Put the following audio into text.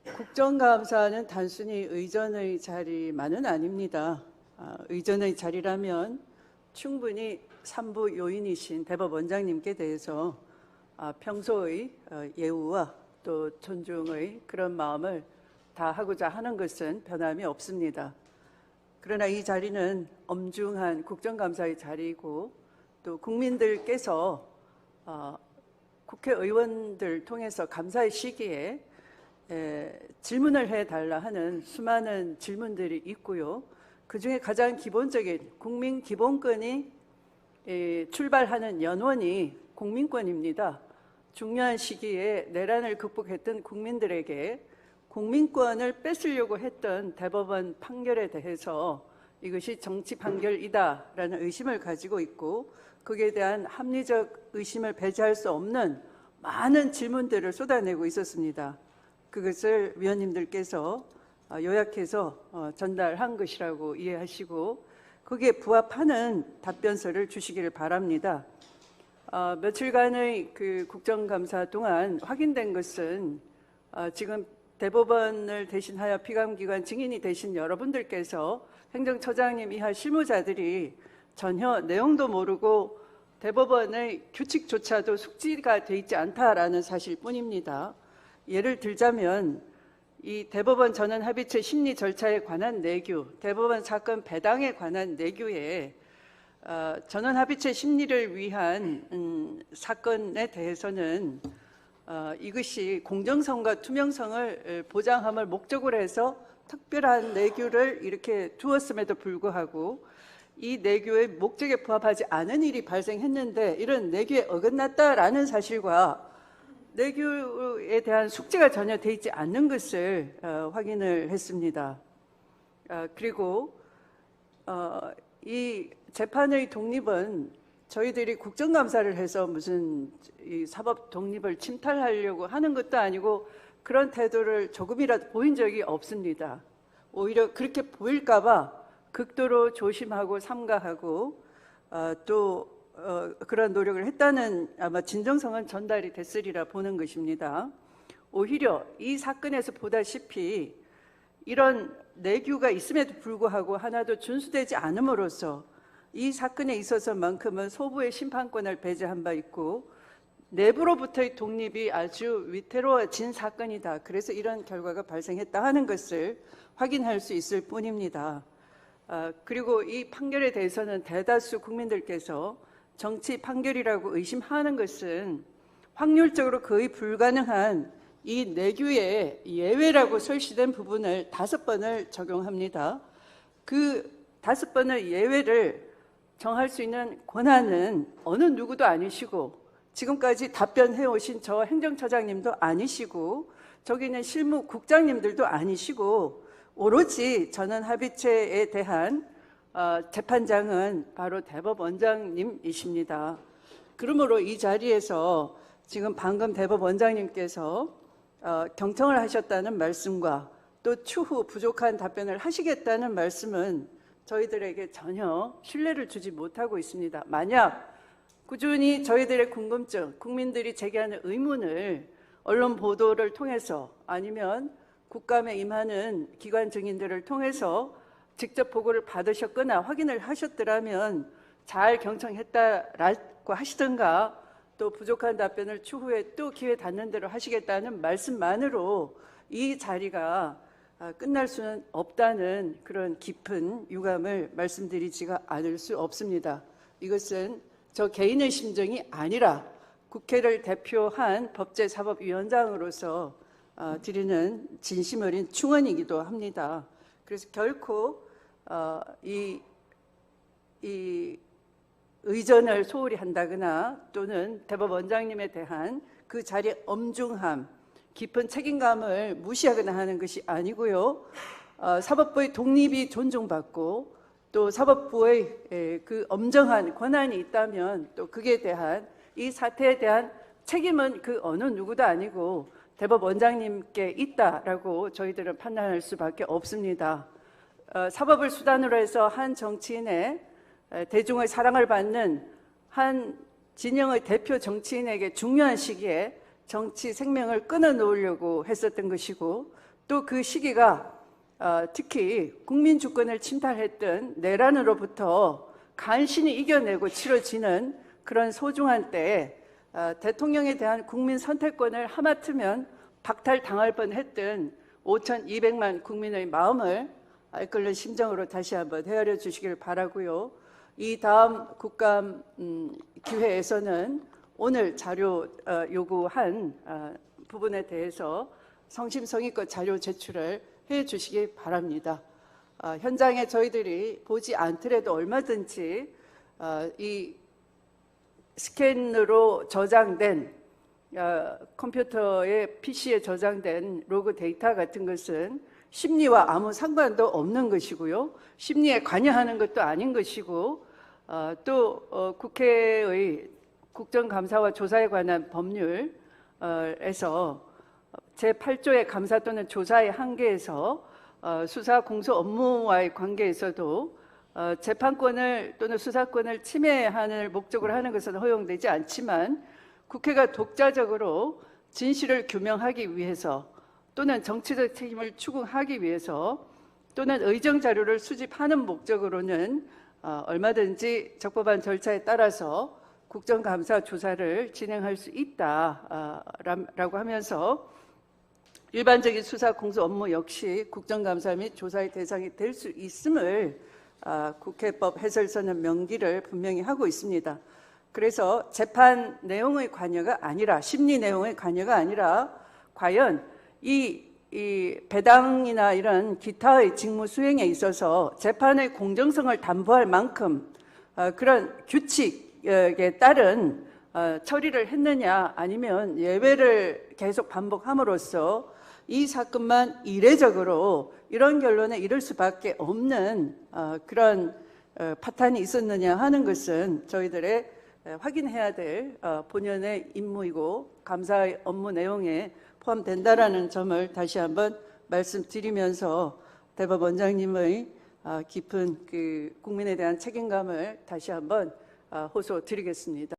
국정감사는 단순히 의전의 자리만은 아닙니다. 의전의 자리라면 충분히 삼부 요인이신 대법원장님께 대해서 평소의 예우와 또 존중의 그런 마음을 다하고자 하는 것은 변함이 없습니다. 그러나 이 자리는 엄중한 국정감사의 자리이고 또 국민들께서 국회의원들 통해서 감사의 시기에 질문을 해달라 하는 수많은 질문들이 있고요. 그중에 가장 기본적인 국민 기본권이 출발하는 연원이 국민권입니다. 중요한 시기에 내란을 극복했던 국민들에게 국민권을 뺏으려고 했던 대법원 판결에 대해서 이것이 정치 판결이다라는 의심을 가지고 있고, 거기에 대한 합리적 의심을 배제할 수 없는 많은 질문들을 쏟아내고 있었습니다. 그것을 위원님들께서 요약해서 전달한 것이라고 이해하시고 거기에 부합하는 답변서를 주시기를 바랍니다. 며칠간의 그 국정감사 동안 확인된 것은 지금 대법원을 대신하여 피감기관 증인이 되신 여러분들께서 행정처장님 이하 실무자들이 전혀 내용도 모르고 대법원의 규칙조차도 숙지가 돼 있지 않다라는 사실뿐입니다. 예를 들자면 이 대법원 전원합의체 심리 절차에 관한 내규, 대법원 사건 배당에 관한 내규에 전원합의체 심리를 위한 사건에 대해서는 이것이 공정성과 투명성을 보장함을 목적으로 해서 특별한 내규를 이렇게 두었음에도 불구하고 이 내규의 목적에 부합하지 않은 일이 발생했는데 이런 내규에 어긋났다라는 사실과 내규에 대한 숙지가 전혀 돼 있지 않는 것을 확인을 했습니다. 그리고 이 재판의 독립은 저희들이 국정감사를 해서 무슨 이 사법 독립을 침탈하려고 하는 것도 아니고 그런 태도를 조금이라도 보인 적이 없습니다. 오히려 그렇게 보일까 봐 극도로 조심하고 삼가하고 또 그런 노력을 했다는 아마 진정성은 전달이 됐으리라 보는 것입니다. 오히려 이 사건에서 보다시피 이런 내규가 있음에도 불구하고 하나도 준수되지 않음으로써 이 사건에 있어서만큼은 소부의 심판권을 배제한 바 있고 내부로부터의 독립이 아주 위태로워진 사건이다. 그래서 이런 결과가 발생했다 하는 것을 확인할 수 있을 뿐입니다. 그리고 이 판결에 대해서는 대다수 국민들께서 정치 판결이라고 의심하는 것은 확률적으로 거의 불가능한 이 내규의 예외라고 설치된 부분을 5번을 적용합니다. 그 5번의 예외를 정할 수 있는 권한은 어느 누구도 아니시고 지금까지 답변해 오신 저 행정처장님도 아니시고 저기 있는 실무국장님들도 아니시고 오로지 전원합의체에 대한 재판장은 바로 대법원장님이십니다. 그러므로 이 자리에서 지금 방금 대법원장님께서 경청을 하셨다는 말씀과 또 추후 부족한 답변을 하시겠다는 말씀은 저희들에게 전혀 신뢰를 주지 못하고 있습니다. 만약 꾸준히 저희들의 궁금증, 국민들이 제기하는 의문을 언론 보도를 통해서 아니면 국감에 임하는 기관 증인들을 통해서 직접 보고를 받으셨거나 확인을 하셨더라면 잘 경청했다라고 하시던가 또 부족한 답변을 추후에 또 기회 닿는 대로 하시겠다는 말씀만으로 이 자리가 끝날 수는 없다는 그런 깊은 유감을 말씀드리지가 않을 수 없습니다. 이것은 저 개인의 심정이 아니라 국회를 대표한 법제사법위원장으로서 드리는 진심 어린 충언이기도 합니다. 그래서 결코 이 의전을 소홀히 한다거나 또는 대법원장님에 대한 그 자리의 엄중함, 깊은 책임감을 무시하거나 하는 것이 아니고요. 사법부의 독립이 존중받고 또 사법부의 그 엄정한 권한이 있다면 또 그에 대한 이 사태에 대한 책임은 그 어느 누구도 아니고 대법원장님께 있다라고 저희들은 판단할 수밖에 없습니다. 사법을 수단으로 해서 한 정치인의 대중의 사랑을 받는 한 진영의 대표 정치인에게 중요한 시기에 정치 생명을 끊어놓으려고 했었던 것이고 또 그 시기가 특히 국민 주권을 침탈했던 내란으로부터 간신히 이겨내고 치러지는 그런 소중한 때에 대통령에 대한 국민 선택권을 하마터면 박탈당할 뻔했던 5,200만 국민의 마음을 알끓는 심정으로 다시 한번 헤아려 주시길 바라고요. 이 다음 국감 기회에서는 오늘 자료 요구한 부분에 대해서 성심성의껏 자료 제출을 해 주시기 바랍니다. 현장에 저희들이 보지 않더라도 얼마든지 이 스캔으로 저장된 컴퓨터의 PC에 저장된 로그 데이터 같은 것은 심리와 아무 상관도 없는 것이고요. 심리에 관여하는 것도 아닌 것이고 또 국회의 국정감사와 조사에 관한 법률에서 제8조의 감사 또는 조사의 한계에서 수사 공소 업무와의 관계에서도 재판권을 또는 수사권을 침해하는 목적으로 하는 것은 허용되지 않지만 국회가 독자적으로 진실을 규명하기 위해서 또는 정치적 책임을 추궁하기 위해서 또는 의정 자료를 수집하는 목적으로는 얼마든지 적법한 절차에 따라서 국정감사 조사를 진행할 수 있다라고 하면서 일반적인 수사 공소 업무 역시 국정감사 및 조사의 대상이 될 수 있음을 국회법 해설서는 명기를 분명히 하고 있습니다. 그래서 재판 내용의 관여가 아니라 심리 내용의 관여가 아니라 과연 이 배당이나 이런 기타의 직무 수행에 있어서 재판의 공정성을 담보할 만큼 그런 규칙에 따른 처리를 했느냐 아니면 예외를 계속 반복함으로써 이 사건만 이례적으로 이런 결론에 이를 수밖에 없는 그런 파탄이 있었느냐 하는 것은 저희들의 확인해야 될 본연의 임무이고 감사의 업무 내용에 포함된다라는 점을 다시 한번 말씀드리면서 대법원장님의 깊은 그 국민에 대한 책임감을 다시 한번 호소드리겠습니다.